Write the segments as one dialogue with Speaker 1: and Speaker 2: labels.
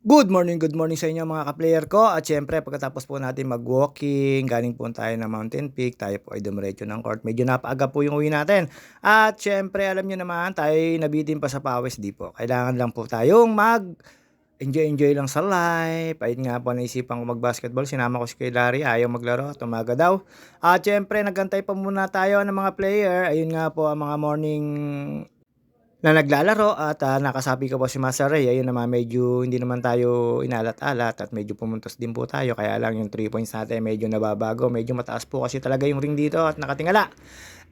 Speaker 1: Good morning sa inyo mga ka-player ko at siyempre pagkatapos po natin mag-walking, galing po tayo ng Mountain Peak, tayo po ay dumiretso ng court. Medyo napaaga po yung uwi natin. At siyempre alam niyo naman tayo nabitin pa sa pawis, di po. Kailangan lang po tayong enjoy lang sa life. Ayun nga po naisipan ko mag-basketball, sinama ko si Kuya Larry, ayaw maglaro, tumaga daw. At siyempre nagantay pa muna tayo ng mga player. Ayun nga po ang mga morning na naglalaro at, nakasabi ko po si Master Ray, ayun naman medyo hindi naman tayo inalat-alat at medyo pumuntos din po tayo kaya lang yung 3 points natin medyo nababago, medyo mataas po kasi talaga yung ring dito at nakatingala.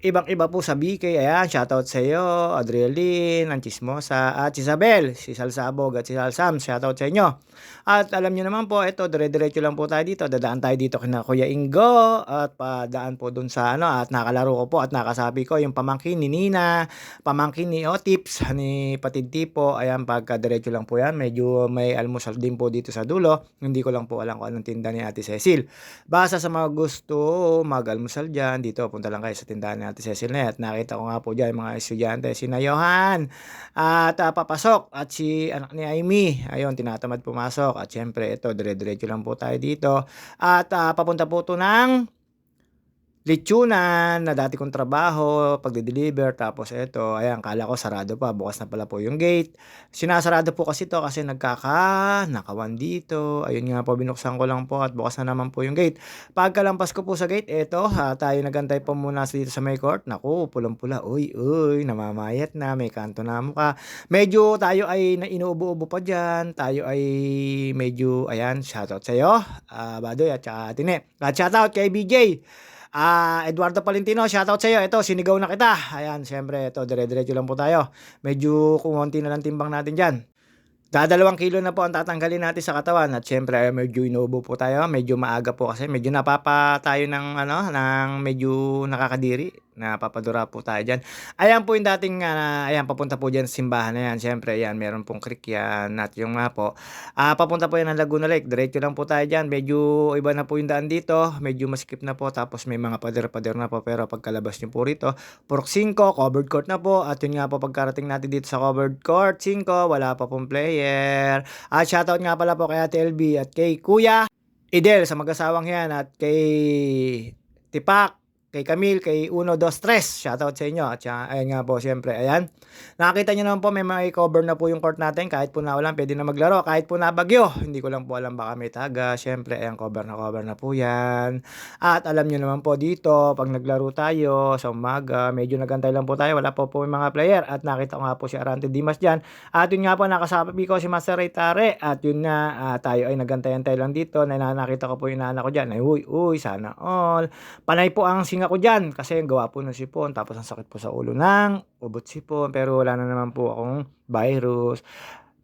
Speaker 1: Ibang-iba po sa BK, ayan shoutout sa iyo, Adrielyn, ang Chismosa at Isabel, si Salsabog at si Salsam, shoutout sa inyo. At alam niyo naman po ito dire-diretso lang po tayo dito, dadaan tayo dito kina Kuya Ingo at padaan po dun sa ano at nakalaro ko po at nakasabi ko yung pamangkin ni Nina, pamangkin ni Otips, ni Patid Tipo, ayan pagkadiretso lang po yan, medyo may almusal din po dito sa dulo, hindi ko lang po alam kung anong tinda ni Ate Cecil. Basta sa mga gusto mag-almusal dyan, dito punta lang kayo sa tindahan ni Ate Cecil na yan. At nakita ko nga po dyan mga estudyante, si Johan at papasok at si anak ni Amy, ayun tinatamad pumasok at syempre ito dire-diretso lang po tayo dito at papunta po to ng lechonan na dati kong trabaho, pagde-deliver tapos eto, ayan akala ko sarado pa, bukas na pala po yung gate. Sinasarado po kasi 'to kasi nakawan dito. Ayun nga po binuksan ko lang po at bukas na naman po yung gate. Pagkalampas ko po sa gate, eto, tayo nag-antay pa muna dito sa may court. Naku, pulang-pula, uy, uy, namamayat na, may kanto na mukha. Medyo tayo ay na inuubo-ubo pa diyan, tayo ay medyo ayan, shoutout sa'yo, Badoy at saka Tine. At shoutout kay BJ. Eduardo Palentino, shoutout sa iyo. Ito, sinigaw na kita. Ayan, siyempre, ito, dire-diretso lang po tayo. Medyo kumonti na lang timbang natin dyan. Dadalawang kilo na po ang tatanggalin natin sa katawan at siyempre medyo inuubo po tayo, medyo maaga po kasi medyo napapa tayo ng ano, ng medyo nakakadiri, napapadura po tayo diyan. Ayan po yung dating ayan papunta po diyan sa simbahan na yan. Siyempre ayan, meron pong creek yan at yung nga po, papunta po yan ng Laguna Lake. Diretso lang po tayo diyan. Medyo iba na po yung daan dito, medyo masikip na po tapos may mga pader-pader na po pero pagkalabas niyo po rito, Purok 5, covered court na po at yun nga po pagkarating natin dito sa covered court 5, wala pa pong player. At shoutout nga pala po kay Ate LB at kay Kuya Idel sa mag-asawang yan at kay Tipak, kay Camille, kay Uno, Dos, Tres. Shoutout sa inyo. At ayan nga po, siyempre, ayan. Nakakita nyo naman po, may mga cover na po yung court natin. Kahit po naulan, pwede na maglaro. Kahit po nabagyo. Hindi ko lang po alam baka may taga. Siyempre, ayan, cover na po yan. At alam nyo naman po dito, pag naglaro tayo sa umaga, medyo nagantay lang po tayo. Wala po yung mga player. At nakita ko nga po si Arante Dimas dyan. At yun nga po, nakasabi ko si Master Ray Tare. At yun nga, tayo ay nagantay-antay lang dito. Nakita ko po yung anak ko dyan. Ay, uy, sana all. Panay po ang singa ko dyan kasi ang gawa po ng sipon tapos ang sakit po sa ulo ng ubot sipon pero wala na naman po akong virus.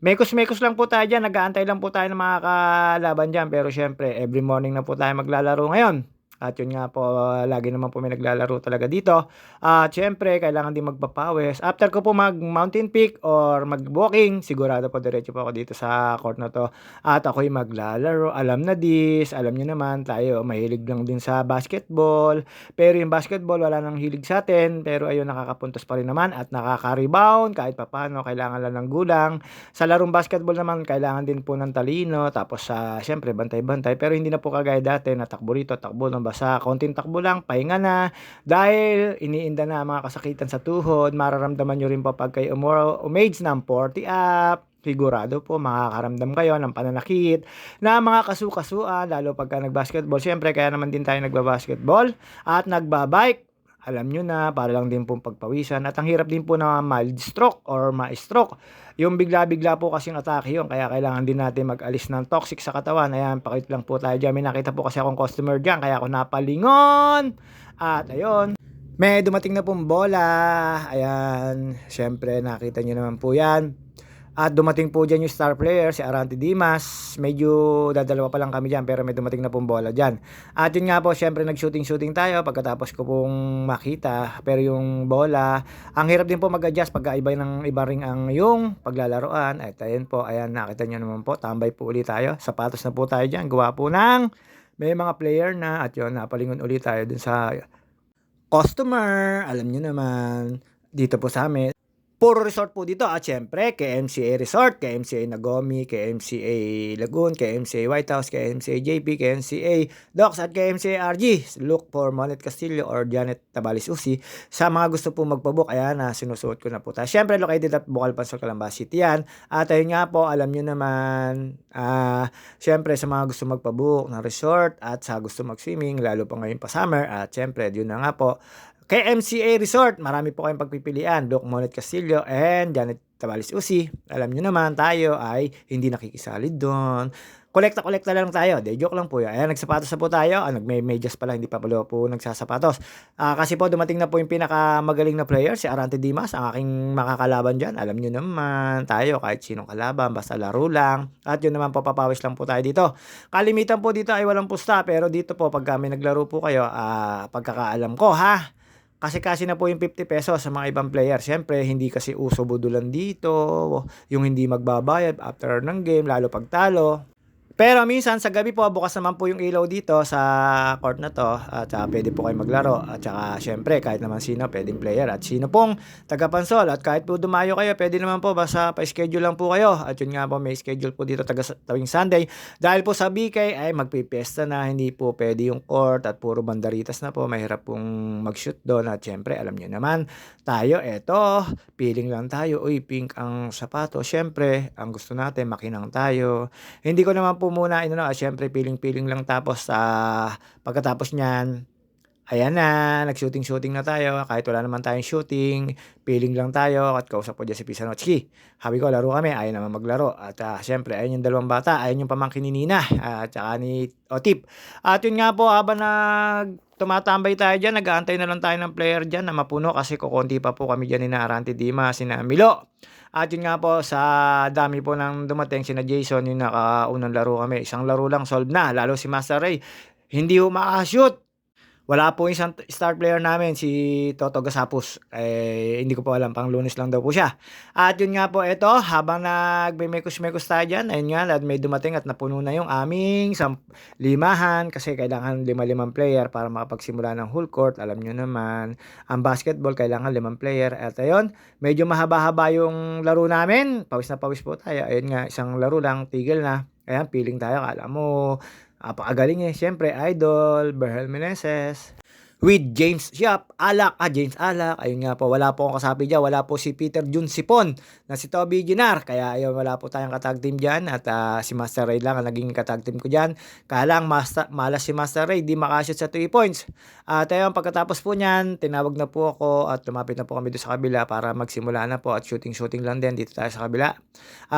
Speaker 1: Mekos-mekos lang po tayo dyan, nag-aantay lang po tayo ng mga kalaban dyan pero syempre every morning na po tayo maglalaro ngayon. At yun nga po, lagi naman po may naglalaro talaga dito. At syempre, kailangan din magpapawis. After ko po mag-mountain peak or mag-walking, sigurado po diretso po ako dito sa court na to. At ako'y maglalaro. Alam na this, alam nyo naman, tayo mahilig lang din sa basketball. Pero yung basketball, wala nang hilig sa atin. Pero ayun, nakakapuntos pa rin naman at nakaka-rebound kahit papano. Kailangan lang ng gulang. Sa larong basketball naman, kailangan din po ng talino. Tapos, syempre, bantay-bantay. Pero hindi na po kagaya dati, natakbo rito, takbo ng basa. Konting takbo lang, pahinga na. Dahil iniinda na ang mga kasakitan sa tuhod, mararamdaman nyo rin po pag kayo umage ng 40 up. Sigurado po makakaramdam kayo ng pananakit na mga kasukasuan, lalo pagka nagbasketball. Siyempre, kaya naman din tayo nagbabasketball at nagbabike. Alam nyo na, para lang din pong pagpawisan. At ang hirap din po na mild stroke or ma-stroke. Yung bigla-bigla po kasing atake yun. Kaya kailangan din natin mag-alis ng toxic sa katawan. Ayan, pakit lang po tayo dyan. May nakita po kasi akong customer dyan. Kaya ako napalingon. At ayun, may dumating na pong bola. Ayan, syempre nakita nyo naman po yan. At dumating po dyan yung star player, si Arante Dimas. Medyo dadalawa pa lang kami dyan pero may dumating na pong bola dyan. At yun nga po, syempre nag-shooting tayo pagkatapos ko pong makita. Pero yung bola, ang hirap din po mag-adjust pagka iba ng ibang ring ang yung paglalaroan. At ayun po, ayan nakita nyo naman po, tambay po ulit tayo. Sapatos na po tayo dyan, gawa po ng may mga player na. At yun, napalingon ulit tayo dun sa customer. Alam nyo naman, dito po sa amin. Puro resort po dito at siyempre KMCA Resort, KMCA Nagomi, KMCA Lagoon, KMCA White House, KMCA JP, KMCA Docks at KMCA RG. Look for Monet Castillo or Janet Tabales Usi. Sa mga gusto po magpabook, ayan na sinusuot ko na po tayo. Siyempre located at Bukal Pansol, Calamba City yan. At ayun nga po, alam nyo naman, siyempre sa mga gusto magpabook ng resort at sa gusto mag-swimming, lalo pa ngayon pa summer. At siyempre, yun na nga po, KMCA Resort, marami po kayong pagpipilian. Doc Monet Castillo and Janet Tabales Usi. Alam nyo naman, tayo ay hindi nakikisalid doon. Kolekta-kolekta lang tayo. De, joke lang po yan. Ayan, nagsapatos na po tayo. Nagme-medyas pala, hindi pa pala po nagsasapatos. Kasi po dumating na po yung pinakamagaling na player, si Arante Dimas, ang aking makakalaban dyan. Alam nyo naman, tayo kahit sinong kalaban, basta laro lang. At yun naman po, papawis lang po tayo dito. Kalimitan po dito ay walang pusta, pero dito po, pag kami naglaro po kayo, pagkakaalam ko, ha? Kasi na po yung 50 pesos sa mga ibang player. Siyempre, hindi kasi uso budulan dito. Yung hindi magbabayad after ng game, lalo pag talo. Pero minsan sa gabi po, bukas naman po yung ilaw dito sa court na to. At pwede po kayo maglaro. At saka syempre, kahit naman sino, pwedeng player. At sino pong taga-Pansol. At kahit po dumayo kayo, pwede naman po. Basta pa-schedule lang po kayo. At yun nga po, may schedule po dito tawing Sunday. Dahil po sa BK ay magpipiesta na. Hindi po pwede yung court. At puro bandaritas na po. Mahirap pong mag-shoot doon. At syempre, alam nyo naman, tayo, eto, piling lang tayo. Uy, pink ang sapato. Syempre, ang gusto natin, makinang tayo. Hindi ko naman po muna syempre piling-piling lang, tapos pagkatapos niyan, ayan na, nag-shooting na tayo, kahit wala naman tayong shooting, piling lang tayo, at kausap ko dyan si Pisanotsky. Sabi ko, laro kami, ayaw naman maglaro. At syempre, ayun yung dalawang bata, ayun yung pamangkin ni Nina, at saka ni Otip. At yun nga po, habang tumatambay tayo dyan, nag-aantay na lang tayo ng player dyan na mapuno, kasi kukunti pa po kami dyan ni Arante Dimas, si Milo. At yun nga po, sa dami po nang dumating, sina Jason, yung nakaunang laro kami. Isang laro lang, solve na. Lalo si Master Ray, hindi makashoot. Wala po isang star player namin, si Toto Gasapus. Hindi ko po alam, pang Lunes lang daw po siya. At yun nga po, ito, habang nagme-mekos-mekos tayo dyan, ayun nga, may dumating at napuno na yung aming limahan, kasi kailangan 5 player para makapagsimula ng whole court. Alam nyo naman, ang basketball, kailangan 5 player. At ayun, medyo mahaba-haba yung laro namin. Pawis na pawis po tayo. Ayun nga, isang laro lang, tigil na. Ayan, piling tayo, kala mo, napakagaling siyempre, idol, Berhel Meneses. With James James Alak, ayun nga po, wala po akong kasabi dyan, wala po si Peter Jun Sipon, na si Toby Ginar, kaya ayun, wala po tayong katag team dyan, at si Master Ray lang ang naging katag team ko dyan. Kaya lang, malas si Master Ray, di makashoot sa 3 points. At ayun, pagkatapos po nyan, tinawag na po ako, at lumapit na po kami doon sa kabila, para magsimula na po, at shooting lang din, dito tayo sa kabila.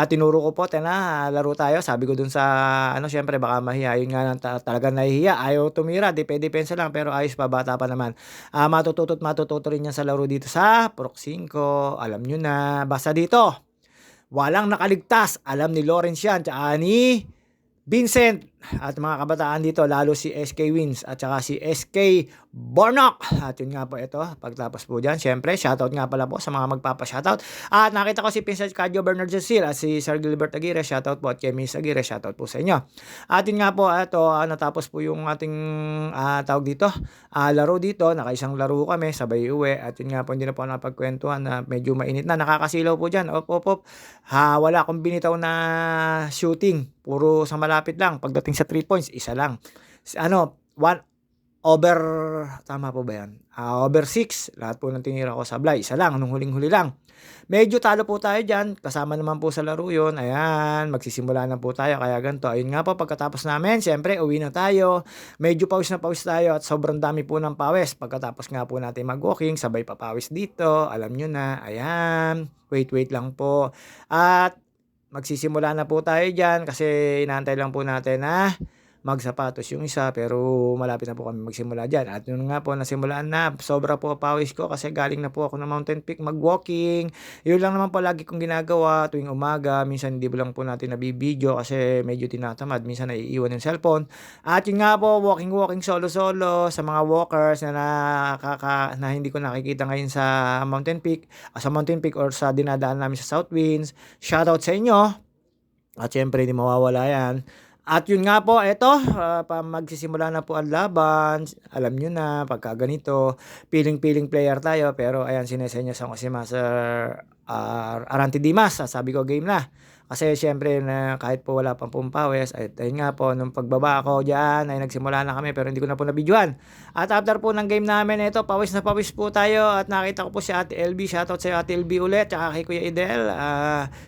Speaker 1: Tinuro ko po, laro tayo, sabi ko doon sa, syempre, baka mahiya, yun nga, talagang nahihiya, ayaw tumira, depensa lang, pero ayos pa, bata pa naman. Matututo rin yan sa laro dito sa Proc 5. Alam nyo na. Basta dito, walang nakaligtas. Alam ni Lawrence yan. Tsaka ni Vincent. At mga kabataan dito, lalo si SK Wins at saka si SK Bornok. At yun nga po ito, pagtapos po dyan, syempre, shoutout nga pala po sa mga magpapa-shoutout. At nakita ko si Princess Cardio Bernard Cecil at si Sir Gilbert Aguirre, shoutout po, at kay Miss Aguirre, shoutout po sa inyo. At yun nga po, ito, natapos po yung ating tawag dito, laro dito, nakaisang laro kami, sabay uwi. At yun nga po, hindi na po napagkwentuhan na medyo mainit na, nakakasilaw po dyan. Op. Wala akong binitaw na shooting, puro sa malapit lang. Pagdating sa 3 points, isa lang. Over, tama po ba yan? Over 6, lahat po ng tinira ko sablay, isa lang, nung huling-huli lang. Medyo talo po tayo dyan, kasama naman po sa laro yun. Ayan, magsisimula na po tayo, kaya ganito. Ayun nga po, pagkatapos namin, siyempre, uwi na tayo. Medyo pawis na pawis tayo at sobrang dami po ng pawis. Pagkatapos nga po natin mag-walking, sabay pa pawis dito. Alam nyo na, ayan, wait lang po. At magsisimula na po tayo dyan kasi inaantay lang po natin na magsapatos yung isa, pero malapit na po kami magsimula dyan. At yun nga po, nasimulaan na, sobra po pawis ko kasi galing na po ako ng Mountain Peak mag-walking. Yun lang naman po lagi kong ginagawa tuwing umaga. Minsan hindi lang po natin nabibideo kasi medyo tinatamad, minsan naiiwan yung cellphone. At yun nga po, walking solo sa mga walkers na hindi ko nakikita ngayon sa Mountain Peak or sa dinadaan namin sa South Winds. Shoutout sa inyo. At syempre, hindi mawawala yan. At yun nga po, eto, magsisimula na po ang laban. Alam niyo na pagka ganito, piling-piling player tayo pero ayan sinesenyasan ko si Master, Aranti Dimas, sabi ko game na. Kasi siyempre na kahit po wala pang pumpawis at ayun nga po nung pagbaba ko diyan ay nagsimula na kami pero hindi ko na po na-videohan. At after po ng game namin eto pawis na pawis po tayo at nakita ko po si Ate LB, shoutout sa'yo Ate LB ulit, tsaka kay Kuya Idel,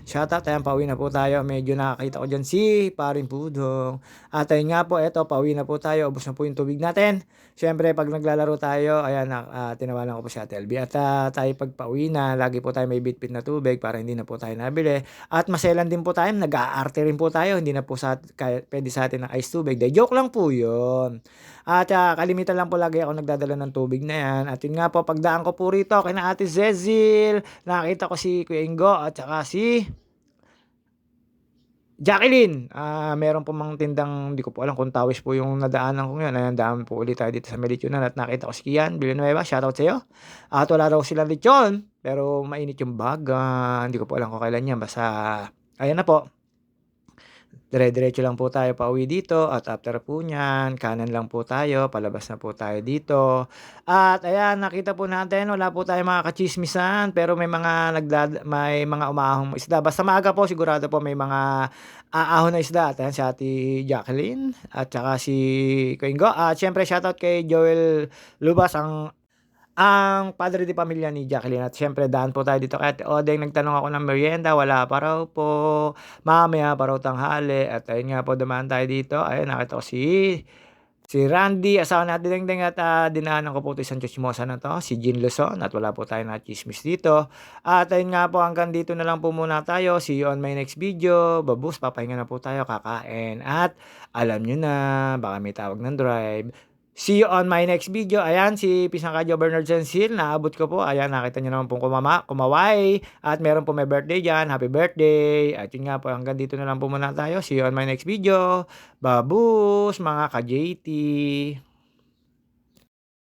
Speaker 1: shoutout, ayan pauwi na po tayo. Medyo nakakita ko diyan si Paring Pudong. At ayun nga po eto pauwi na po tayo, ubos na po yung tubig natin. Siyempre 'pag naglalaro tayo ayan tinawanan ko po si Ate LB at, tayo pagpauwi na lagi po tayo may bitbit na tubig para hindi na po tayo nabili. At maselan din po tayo, nag-aarte rin po tayo, hindi na po puwede sa atin ng ice tubig, 'di joke lang po 'yun. At, kalimitan lang po lagi ako nagdadala ng tubig na 'yan at 'yun nga po pagdaan ko po rito kina Ate Zezil, nakita ko si Kuya Ingo at saka si Jacqueline. Meron po mang tindang, 'di ko po alam kung Tawis po yung nadaanan ko ngayon, ayan daan po ulit tayo dito sa may lechonan at nakita ko si Kian Villanueva, shoutout sa'yo. At wala raw silang lechon, pero mainit yung baga, hindi ko po alam kung kailan 'yan basta ayan na po. Dire-diretso lang po tayo pauwi dito at after po niyan, kanan lang po tayo, palabas na po tayo dito. At ayan, nakita po natin wala po tayong mga katsismisan, pero may mga umaahong isda. Basta maaga po sigurado po may mga aahon na isda. At ayan si Ate Jacqueline at saka si Kuya at siyempre shoutout kay Joel Lubas, ang padre de pamilya ni Jacqueline at siyempre daan po tayo dito kay Ate Odeng, nagtanong ako ng merienda, wala pa raw po, mamaya pa raw tanghali at ayun nga po dumaan tayo dito, ayun nakita ko si Randy, asawa ni Ate Dengdeng at, dinaanan ko po 'to isang tsismosa na 'to, si Jean Luzon at wala po tayong natsismis dito. At ayun nga po hanggang dito na lang po muna tayo, see you on my next video, babus papahinga na po tayo, kakain at alam niyo na baka may tawag ng drive. See you on my next video. Ayan, si Pisang Kadyo Bernard Sensil, naabot ko po. Ayan, nakita niyo naman pong kumaway. At meron po may birthday dyan. Happy birthday. At yun nga po, hanggang dito na lang po muna tayo. See you on my next video. Babus, mga ka-JT.